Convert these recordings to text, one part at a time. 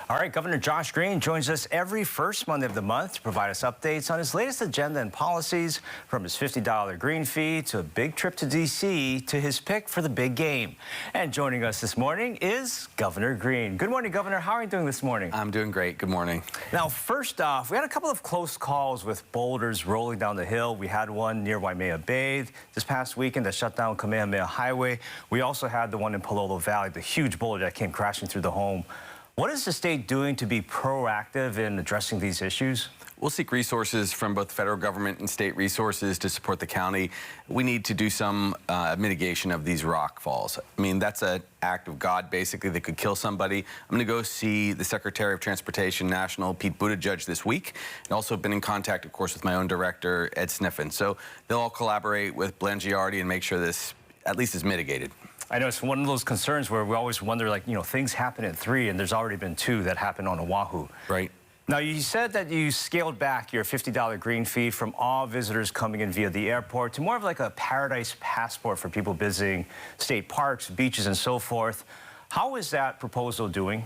All right, Governor Josh Green joins us every first Monday of the month to provide us updates on his latest agenda and policies, from his $50 green fee to a big trip to D.C. to his pick for the big game. And joining us this morning is Governor Green. Good morning, Governor. How are you doing this morning? I'm doing great. Good morning. Now, first off, we had a couple of close calls with boulders rolling down the hill. We had one near Waimea Bay this past weekend that shut down Kamehameha Highway. We also had the one in Palolo Valley, the huge boulder that came crashing through the home. What is the state doing to be proactive in addressing these issues? We'll seek resources from both federal government and state resources to support the county. We need to do some mitigation of these rock falls. I mean, that's an act of God, basically, that could kill somebody. I'm going to go see the Secretary of Transportation National, Pete Buttigieg, this week. And also been in contact, of course, with my own director, Ed Sniffen. So they'll all collaborate with Belen Giardi and make sure this at least is mitigated. I know it's one of those concerns where we always wonder, like, things happen at 3 and there's already been 2 that happened on Oahu. Right. Now, you said that you scaled back your $50 green fee from all visitors coming in via the airport to more of like a paradise passport for people visiting state parks, beaches, and so forth. How is that proposal doing?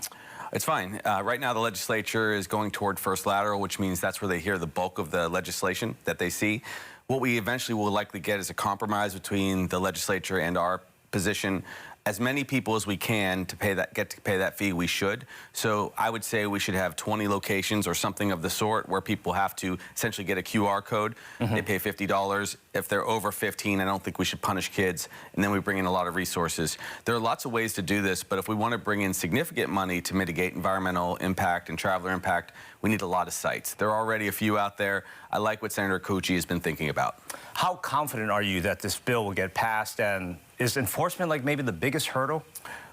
It's fine. Right now, the legislature is going toward first lateral, which means that's where they hear the bulk of the legislation that they see. What we eventually will likely get is a compromise between the legislature and our position. As many people as we can to get to pay that fee, we should. So I would say we should have 20 locations or something of the sort where people have to essentially get a QR code. They pay $50. If they're over 15, I don't think we should punish kids. And then we bring in a lot of resources. There are lots of ways to do this, but if we want to bring in significant money to mitigate environmental impact and traveler impact, we need a lot of sites. There are already a few out there. I like what Senator Kouchi has been thinking about. How confident are you that this bill will get passed, and is enforcement like maybe the biggest hurdle?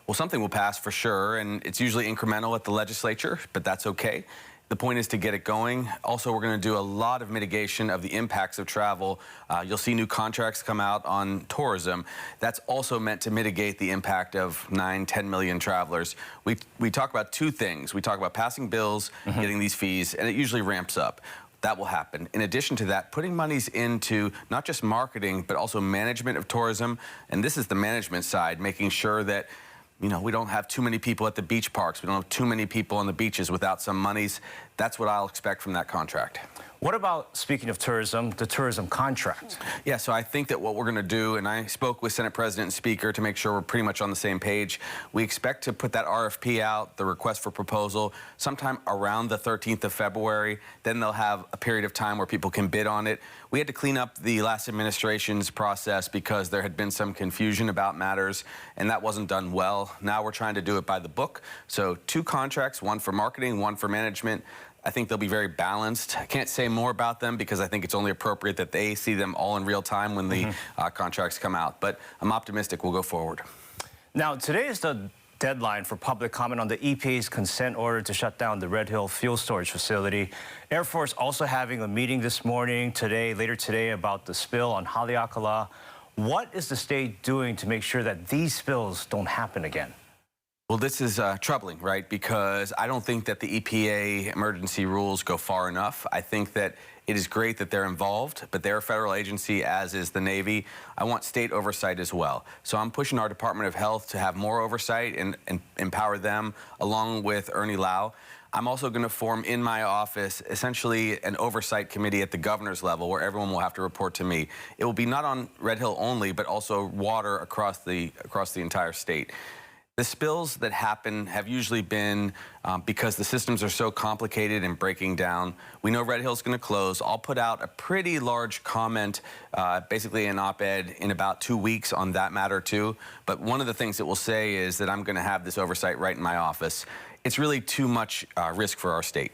Well, something will pass for sure, and it's usually incremental at the legislature, but that's okay. The point is to get it going. Also, we're going to do a lot of mitigation of the impacts of travel. You'll see new contracts come out on tourism. That's also meant to mitigate the impact of 9–10 million travelers. We talk about 2 things. We talk about passing bills, getting these fees, and it usually ramps up. That will happen. In addition to that, putting monies into not just marketing, but also management of tourism. And this is the management side, making sure that we don't have too many people at the beach parks. We don't have too many people on the beaches without some monies. That's what I'll expect from that contract. What about, speaking of tourism, the tourism contract? Yeah, so I think that what we're going to do, and I spoke with Senate President and Speaker to make sure we're pretty much on the same page. We expect to put that RFP out, the request for proposal, sometime around the 13th of February. Then they'll have a period of time where people can bid on it. We had to clean up the last administration's process because there had been some confusion about matters, and that wasn't done well. Now we're trying to do it by the book. So 2 contracts, one for marketing, one for management. I think they'll be very balanced. I can't say more about them because I think it's only appropriate that they see them all in real time when the contracts come out. But I'm optimistic we'll go forward. Now, today is the deadline for public comment on the EPA's consent order to shut down the Red Hill fuel storage facility. Air Force also having a meeting this morning, later today, about the spill on Haleakala. What is the state doing to make sure that these spills don't happen again? Well, this is troubling, right? Because I don't think that the EPA emergency rules go far enough. I think that it is great that they're involved, but they're a federal agency, as is the Navy. I want state oversight as well. So I'm pushing our Department of Health to have more oversight and empower them, along with Ernie Lau. I'm also going to form in my office essentially an oversight committee at the governor's level where everyone will have to report to me. It will be not on Red Hill only, but also water across the entire state. The spills that happen have usually been because the systems are so complicated and breaking down. We know Red Hill's going to close. I'll put out a pretty large comment, basically an op-ed, in about 2 weeks on that matter too. But one of the things that we'll say is that I'm going to have this oversight right in my office. It's really too much risk for our state.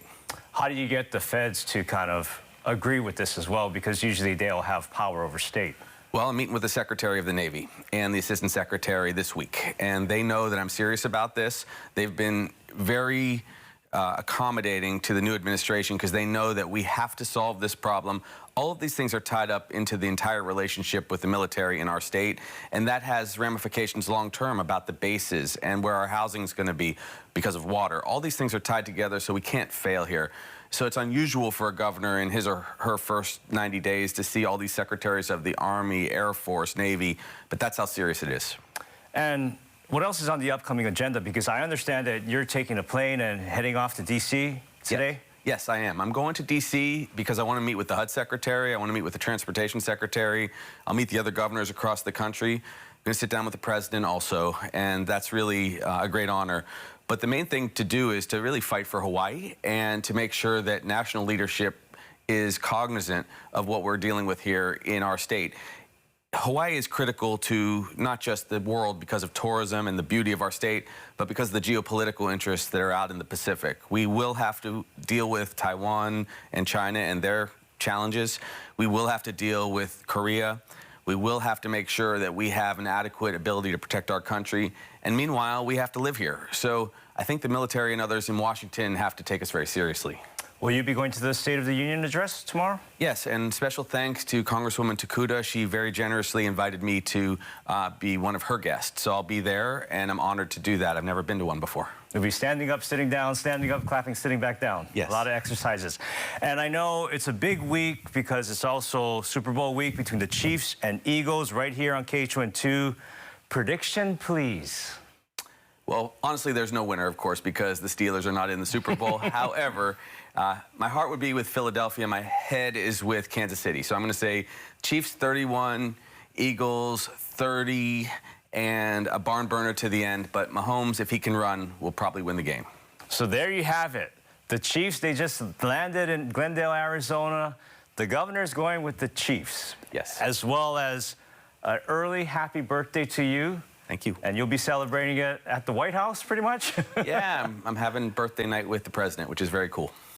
How do you get the feds to kind of agree with this as well? Because usually they'll have power over state. Well, I'm meeting with the Secretary of the Navy and the Assistant Secretary this week, and they know that I'm serious about this. They've been very accommodating to the new administration because they know that we have to solve this problem. All of these things are tied up into the entire relationship with the military in our state, and that has ramifications long-term about the bases and where our housing is going to be because of water. All these things are tied together, so we can't fail here. So it's unusual for a governor in his or her first 90 days to see all these secretaries of the Army, Air Force, Navy, but that's how serious it is. And what else is on the upcoming agenda? Because I understand that you're taking a plane and heading off to D.C. today. Yes, I am. I'm going to D.C. because I want to meet with the HUD secretary. I want to meet with the transportation secretary. I'll meet the other governors across the country. I'm going to sit down with the president also, and that's really a great honor. But the main thing to do is to really fight for Hawaii and to make sure that national leadership is cognizant of what we're dealing with here in our state. Hawaii is critical to not just the world because of tourism and the beauty of our state, but because of the geopolitical interests that are out in the Pacific. We will have to deal with Taiwan and China and their challenges. We will have to deal with Korea. We will have to make sure that we have an adequate ability to protect our country. And meanwhile, we have to live here. So I think the military and others in Washington have to take us very seriously. Will you be going to the State of the Union address tomorrow? Yes, and special thanks to Congresswoman Takuda. She very generously invited me to be one of her guests. So I'll be there, and I'm honored to do that. I've never been to one before. You'll be standing up, sitting down, standing up, clapping, sitting back down. Yes. A lot of exercises. And I know it's a big week because it's also Super Bowl week between the Chiefs and Eagles right here on KHON2. Prediction, please. Well, honestly, there's no winner, of course, because the Steelers are not in the Super Bowl. However, my heart would be with Philadelphia. My head is with Kansas City. So I'm going to say Chiefs 31, Eagles 30, and a barn burner to the end. But Mahomes, if he can run, will probably win the game. So there you have it. The Chiefs, they just landed in Glendale, Arizona. The governor's going with the Chiefs. Yes. As well as an early happy birthday to you. Thank you. And you'll be celebrating it at the White House, pretty much? Yeah, I'm having birthday night with the president, which is very cool.